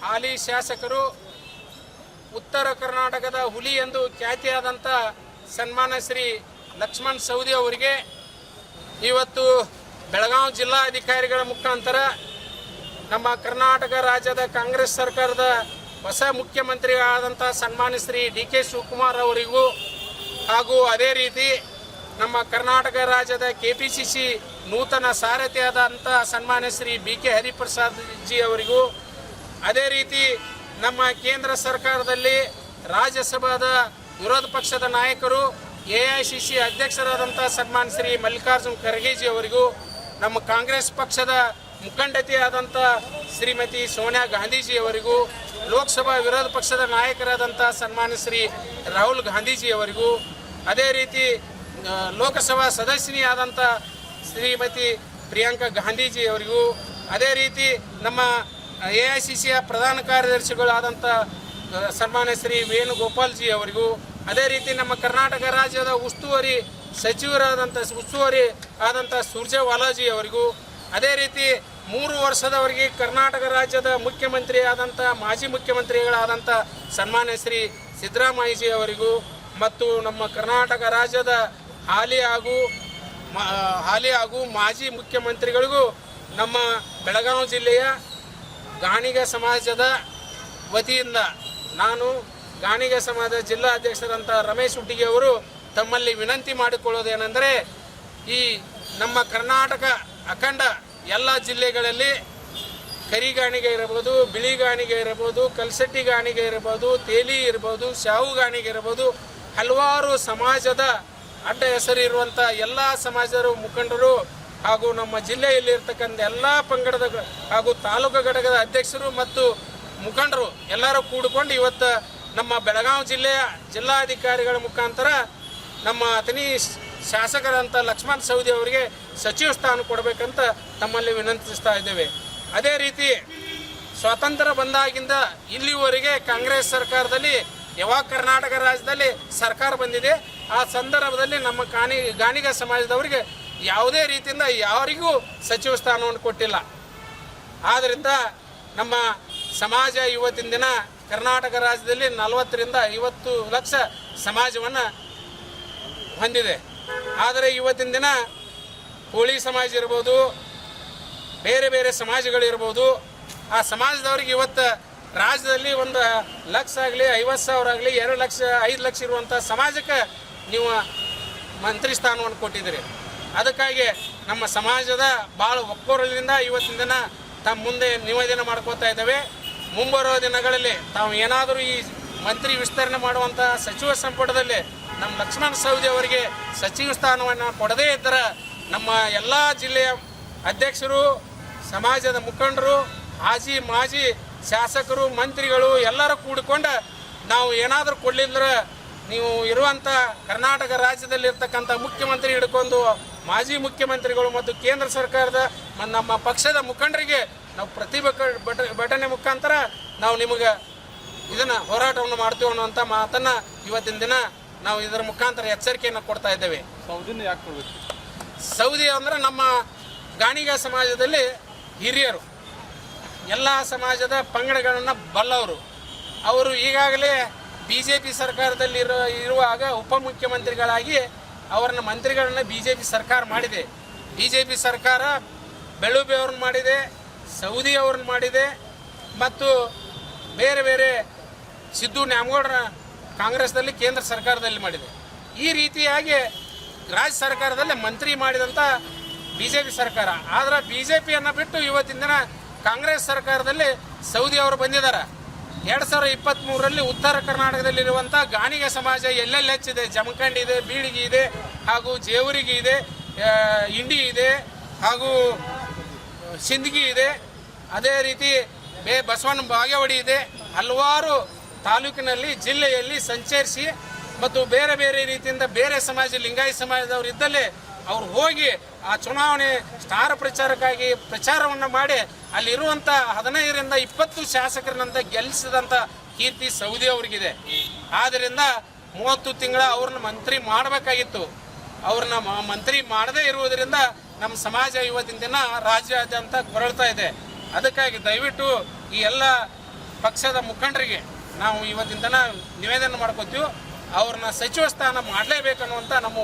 ಹಾಲಿ ಶಾಸಕರು, ಉತ್ತರ ಕರ್ನಾಟಕದ ಹುಲಿ ಎಂದು ಖ್ಯಾತಿಯಾದಂಥ ಸನ್ಮಾನ್ಯ ಶ್ರೀ ಲಕ್ಷ್ಮಣ್ ಸವದಿ ಅವರಿಗೆ ಇವತ್ತು ಬೆಳಗಾವಿ ಜಿಲ್ಲಾಧಿಕಾರಿಗಳ ಮುಖಾಂತರ ನಮ್ಮ ಕರ್ನಾಟಕ ರಾಜ್ಯದ ಕಾಂಗ್ರೆಸ್ ಸರ್ಕಾರದ ಹೊಸ ಮುಖ್ಯಮಂತ್ರಿಗಳಾದಂಥ ಸನ್ಮಾನ್ಯ ಶ್ರೀ ಡಿ.ಕೆ. ಶಿವಕುಮಾರ್ ಅವರಿಗೂ ಹಾಗೂ ಅದೇ ರೀತಿ ನಮ್ಮ ಕರ್ನಾಟಕ ರಾಜ್ಯದ ಕೆಪಿಸಿಸಿ ನೂತನ ಸಾರಥಿಯಾದಂಥ ಸನ್ಮಾನ್ಯ ಶ್ರೀ ಬಿ.ಕೆ. ಹರಿಪ್ರಸಾದ್ ಜಿ ಅವರಿಗೂ, ಅದೇ ರೀತಿ ನಮ್ಮ ಕೇಂದ್ರ ಸರ್ಕಾರದಲ್ಲಿ ರಾಜ್ಯಸಭಾದ ವಿರೋಧ ಪಕ್ಷದ ನಾಯಕರು ಎಐಸಿಸಿ ಅಧ್ಯಕ್ಷರಾದಂಥ ಸನ್ಮಾನ್ಯ ಶ್ರೀ ಮಲ್ಲಿಕಾರ್ಜುನ್ ಖರ್ಗೆ ಜಿ ಅವರಿಗೂ, ನಮ್ಮ ಕಾಂಗ್ರೆಸ್ ಪಕ್ಷದ ಮುಖಂಡತೆಯಾದಂಥ ಶ್ರೀಮತಿ ಸೋನಿಯಾ ಗಾಂಧೀಜಿ ಅವರಿಗೂ, ಲೋಕಸಭಾ ವಿರೋಧ ಪಕ್ಷದ ನಾಯಕರಾದಂಥ ಸನ್ಮಾನ್ಯ ಶ್ರೀ ರಾಹುಲ್ ಗಾಂಧೀಜಿ ಅವರಿಗೂ, ಅದೇ ರೀತಿ ಲೋಕಸಭಾ ಸದಸ್ಯನಿಯಾದಂಥ ಶ್ರೀಮತಿ ಪ್ರಿಯಾಂಕಾ ಗಾಂಧೀಜಿ ಅವರಿಗೂ, ಅದೇ ರೀತಿ ನಮ್ಮ ಎಐಸಿಸಿಯ ಪ್ರಧಾನ ಕಾರ್ಯದರ್ಶಿಗಳಾದಂಥ ಸನ್ಮಾನ್ಯ ಶ್ರೀ ವೇಣುಗೋಪಾಲ್ ಜಿ ಅವರಿಗೂ, ಅದೇ ರೀತಿ ನಮ್ಮ ಕರ್ನಾಟಕ ರಾಜ್ಯದ ಉಸ್ತುವಾರಿ ಆದಂಥ ಸುರ್ಜೇವಾಲಾಜಿ ಅವರಿಗೂ, ಅದೇ ರೀತಿ 3 ವರ್ಷದವರೆಗೆ ಕರ್ನಾಟಕ ರಾಜ್ಯದ ಮುಖ್ಯಮಂತ್ರಿ ಆದಂಥ ಮಾಜಿ ಮುಖ್ಯಮಂತ್ರಿಗಳಾದಂಥ ಸನ್ಮಾನ್ಯ ಶ್ರೀ ಸಿದ್ದರಾಮಯ್ಯಜಿ ಅವರಿಗೂ ಮತ್ತು ನಮ್ಮ ಕರ್ನಾಟಕ ರಾಜ್ಯದ ಹಾಲಿ ಹಾಗೂ ಮಾಜಿ ಮುಖ್ಯಮಂತ್ರಿಗಳಿಗೂ ನಮ್ಮ ಬೆಳಗಾವಿ ಜಿಲ್ಲೆಯ ಗಾಣಿಗ ಸಮಾಜದ ವತಿಯಿಂದ ನಾನು ಗಾಣಿಗ ಸಮಾಜದ ಜಿಲ್ಲಾ ಅಧ್ಯಕ್ಷರಂಥ ರಮೇಶ್ ಹುಟ್ಟಿಗೆ ಅವರು ತಮ್ಮಲ್ಲಿ ವಿನಂತಿ ಮಾಡಿಕೊಳ್ಳೋದೇನೆಂದರೆ, ಈ ನಮ್ಮ ಕರ್ನಾಟಕ ಅಖಂಡ ಎಲ್ಲ ಜಿಲ್ಲೆಗಳಲ್ಲಿ ಕರಿಗಾಣಿಗೆ ಇರಬಹುದು, ಬಿಳಿ ಗಾಣಿಗೆ ಇರಬಹುದು, ಕಲ್ಸಟ್ಟಿ ಗಾಣಿಗೆ ಇರಬಹುದು, ತೇಲಿ ಇರಬಹುದು, ಶಾವು ಗಾಣಿಗೆ ಇರಬಹುದು, ಹಲವಾರು ಸಮಾಜದ ಅಡ್ಡ ಹೆಸರಿರುವಂಥ ಎಲ್ಲ ಸಮಾಜದ ಮುಖಂಡರು ಹಾಗೂ ನಮ್ಮ ಜಿಲ್ಲೆಯಲ್ಲಿ ಇರ್ತಕ್ಕಂಥ ಎಲ್ಲ ಪಂಗಡದ ಹಾಗೂ ತಾಲೂಕು ಘಟಕದ ಅಧ್ಯಕ್ಷರು ಮತ್ತು ಮುಖಂಡರು ಎಲ್ಲರೂ ಕೂಡಿಕೊಂಡು ಇವತ್ತು ನಮ್ಮ ಬೆಳಗಾವಿ ಜಿಲ್ಲೆಯ ಜಿಲ್ಲಾಧಿಕಾರಿಗಳ ಮುಖಾಂತರ ನಮ್ಮ ಅತನಿ ಶಾಸಕರಂಥ ಲಕ್ಷ್ಮಣ್ ಸವದಿ ಅವರಿಗೆ ಸಚಿವ ಸ್ಥಾನ ಕೊಡಬೇಕಂತ ತಮ್ಮಲ್ಲಿ ವಿನಂತಿಸ್ತಾ ಇದ್ದೇವೆ. ಅದೇ ರೀತಿ ಸ್ವಾತಂತ್ರ್ಯ ಬಂದಾಗಿಂದ ಇಲ್ಲಿವರೆಗೆ ಕಾಂಗ್ರೆಸ್ ಸರ್ಕಾರದಲ್ಲಿ ಯಾವಾಗ ಕರ್ನಾಟಕ ರಾಜ್ಯದಲ್ಲಿ ಸರ್ಕಾರ ಬಂದಿದೆ ಆ ಸಂದರ್ಭದಲ್ಲಿ ನಮ್ಮ ಗಾಣಿಗ ಸಮಾಜದವರಿಗೆ ಯಾವುದೇ ರೀತಿಯಿಂದ ಯಾರಿಗೂ ಸಚಿವ ಸ್ಥಾನವನ್ನು ಕೊಟ್ಟಿಲ್ಲ. ಆದ್ದರಿಂದ ನಮ್ಮ ಸಮಾಜ ಇವತ್ತಿನ ದಿನ ಕರ್ನಾಟಕ ರಾಜ್ಯದಲ್ಲಿ 40 ರಿಂದ 50 ಲಕ್ಷ ಸಮಾಜವನ್ನು ಹೊಂದಿದೆ. ಆದರೆ ಇವತ್ತಿನ ದಿನ ಕೋಳಿ ಸಮಾಜ ಇರ್ಬೋದು, ಬೇರೆ ಬೇರೆ ಸಮಾಜಗಳಿರ್ಬೋದು, ಆ ಸಮಾಜದವ್ರಿಗೆ ಇವತ್ತು ರಾಜ್ಯದಲ್ಲಿ 1 ಲಕ್ಷ ಆಗಲಿ 50,000 ಆಗಲಿ 2 ಲಕ್ಷ 5 ಲಕ್ಷ ಇರುವಂಥ ಸಮಾಜಕ್ಕೆ ನೀವು ಮಂತ್ರಿ ಸ್ಥಾನವನ್ನು ಕೊಟ್ಟಿದ್ದೀರಿ. ಅದಕ್ಕಾಗಿ ನಮ್ಮ ಸಮಾಜದ ಭಾಳ ಒಕ್ಕೊರಲಿಂದ ಇವತ್ತಿನ ದಿನ ತಮ್ಮ ಮುಂದೆ ನಿವೇದನೆ ಮಾಡ್ಕೋತಾ ಇದ್ದೇವೆ. ಮುಂಬರುವ ದಿನಗಳಲ್ಲಿ ತಾವು ಏನಾದರೂ ಈ ಮಂತ್ರಿ ವಿಸ್ತರಣೆ ಮಾಡುವಂಥ ಸಚಿವ ಸಂಪುಟದಲ್ಲಿ ನಮ್ಮ ಲಕ್ಷ್ಮಣ್ ಸವದಿ ಅವರಿಗೆ ಸಚಿವ ಸ್ಥಾನವನ್ನು ಕೊಡದೇ ಇದ್ದರೆ ನಮ್ಮ ಎಲ್ಲ ಜಿಲ್ಲೆಯ ಅಧ್ಯಕ್ಷರು, ಸಮಾಜದ ಮುಖಂಡರು, ಮಾಜಿ ಶಾಸಕರು, ಮಂತ್ರಿಗಳು ಎಲ್ಲರೂ ಕೂಡಿಕೊಂಡು ನಾವು ಏನಾದರೂ ಕೊಡಲಿಲ್ಲದ್ರೆ ನೀವು ಇರುವಂಥ ಕರ್ನಾಟಕ ರಾಜ್ಯದಲ್ಲಿರ್ತಕ್ಕಂಥ ಮುಖ್ಯಮಂತ್ರಿ ಹಿಡ್ಕೊಂಡು ಮಾಜಿ ಮುಖ್ಯಮಂತ್ರಿಗಳು ಮತ್ತು ಕೇಂದ್ರ ಸರ್ಕಾರದ ನಮ್ಮ ಪಕ್ಷದ ಮುಖಂಡರಿಗೆ ನಾವು ಪ್ರತಿಭಟನೆ ಮುಖಾಂತರ ನಾವು ನಿಮಗೆ ಇದನ್ನು ಹೋರಾಟವನ್ನು ಮಾಡ್ತೀವಿ ಅನ್ನುವಂಥ ಮಾತನ್ನು ಇವತ್ತಿನ ದಿನ ನಾವು ಇದರ ಮುಖಾಂತರ ಎಚ್ಚರಿಕೆಯನ್ನು ಕೊಡ್ತಾ ಇದ್ದೇವೆ. ಸೌದಿನ ಯಾಕೆ ಕೊಡಬೇಕು? ಸೌದಿ ಅಂದರೆ ನಮ್ಮ ಗಾಣಿಗ ಸಮಾಜದಲ್ಲಿ ಹಿರಿಯರು, ಎಲ್ಲ ಸಮಾಜದ ಪಂಗಡಗಳನ್ನು ಬಲ್ಲವರು. ಅವರು ಈಗಾಗಲೇ BJP ಸರ್ಕಾರದಲ್ಲಿ ಇರುವಾಗ ಉಪಮುಖ್ಯಮಂತ್ರಿಗಳಾಗಿ ಅವರನ್ನ ಮಂತ್ರಿಗಳನ್ನ BJP ಸರ್ಕಾರ ಮಾಡಿದೆ. BJP ಸರ್ಕಾರ ಬೆಳುಬೆ ಅವ್ರನ್ನ ಮಾಡಿದೆ, ಸೌದಿ ಅವ್ರನ್ನ ಮಾಡಿದೆ ಮತ್ತು ಬೇರೆ ಬೇರೆ ಸಿದ್ದು ನ್ಯಾಮಗೌಡರ ಕಾಂಗ್ರೆಸ್ದಲ್ಲಿ ಕೇಂದ್ರ ಸರ್ಕಾರದಲ್ಲಿ ಮಾಡಿದೆ. ಈ ರೀತಿಯಾಗಿ ರಾಜ್ಯ ಸರ್ಕಾರದಲ್ಲಿ ಮಂತ್ರಿ ಮಾಡಿದಂಥ BJP ಸರ್ಕಾರ. ಆದರೆ BJPಯನ್ನು ಬಿಟ್ಟು ಇವತ್ತಿನ ದಿನ ಕಾಂಗ್ರೆಸ್ ಸರ್ಕಾರದಲ್ಲಿ ಸೌದಿ ಅವರು ಬಂದಿದ್ದಾರೆ. 2023ರಲ್ಲಿ ಉತ್ತರ ಕರ್ನಾಟಕದಲ್ಲಿರುವಂಥ ಗಾಣಿಗ ಸಮಾಜ ಎಲ್ಲೆಲ್ಲಿ ಹೆಚ್ಚಿದೆ, ಜಮಖಂಡಿ ಇದೆ, ಬೀಳಿಗಿ ಇದೆ, ಹಾಗೂ ಜೇವರಿಗೆ ಇದೆ, ಇಂಡಿ ಇದೆ, ಹಾಗೂ ಸಿಂದಗಿ ಇದೆ, ಅದೇ ರೀತಿ ಬಸವನ ಬಾಗೇವಾಡಿ ಇದೆ. ಹಲವಾರು ತಾಲೂಕಿನಲ್ಲಿ ಜಿಲ್ಲೆಯಲ್ಲಿ ಸಂಚರಿಸಿ ಮತ್ತು ಬೇರೆ ಬೇರೆ ರೀತಿಯಿಂದ ಬೇರೆ ಸಮಾಜ ಲಿಂಗಾಯತ ಸಮಾಜದವರು ಇದ್ದಲ್ಲಿ ಅವ್ರು ಹೋಗಿ ಆ ಚುನಾವಣೆ ಸ್ಟಾರ್ ಪ್ರಚಾರಕ್ಕಾಗಿ ಪ್ರಚಾರವನ್ನು ಮಾಡಿ ಅಲ್ಲಿರುವಂಥ 15 ರಿಂದ 20 ಶಾಸಕರನ್ನಂತ ಗೆಲ್ಲಿಸಿದಂಥ ಕೀರ್ತಿ ಸೌದಿ ಅವ್ರಿಗಿದೆ. ಆದ್ದರಿಂದ 30 ತಿಂಗಳ ಅವ್ರನ್ನ ಮಂತ್ರಿ ಮಾಡಬೇಕಾಗಿತ್ತು. ಅವ್ರನ್ನ ಮಂತ್ರಿ ಮಾಡದೇ ಇರುವುದರಿಂದ ನಮ್ಮ ಸಮಾಜ ಇವತ್ತಿನ ದಿನ ರಾಜ್ಯಾದ್ಯಂತ ಕೊರಳ್ತಾ ಇದೆ. ಅದಕ್ಕಾಗಿ ದಯವಿಟ್ಟು ಈ ಎಲ್ಲ ಪಕ್ಷದ ಮುಖಂಡರಿಗೆ ನಾವು ಇವತ್ತಿನ ತನಕ ನಿವೇದನೆ ಮಾಡ್ಕೋತೀವಿ, ಅವ್ರನ್ನ ಸಚಿವ ಸ್ಥಾನ ಮಾಡಲೇಬೇಕನ್ನುವಂಥ ನಮ್ಮ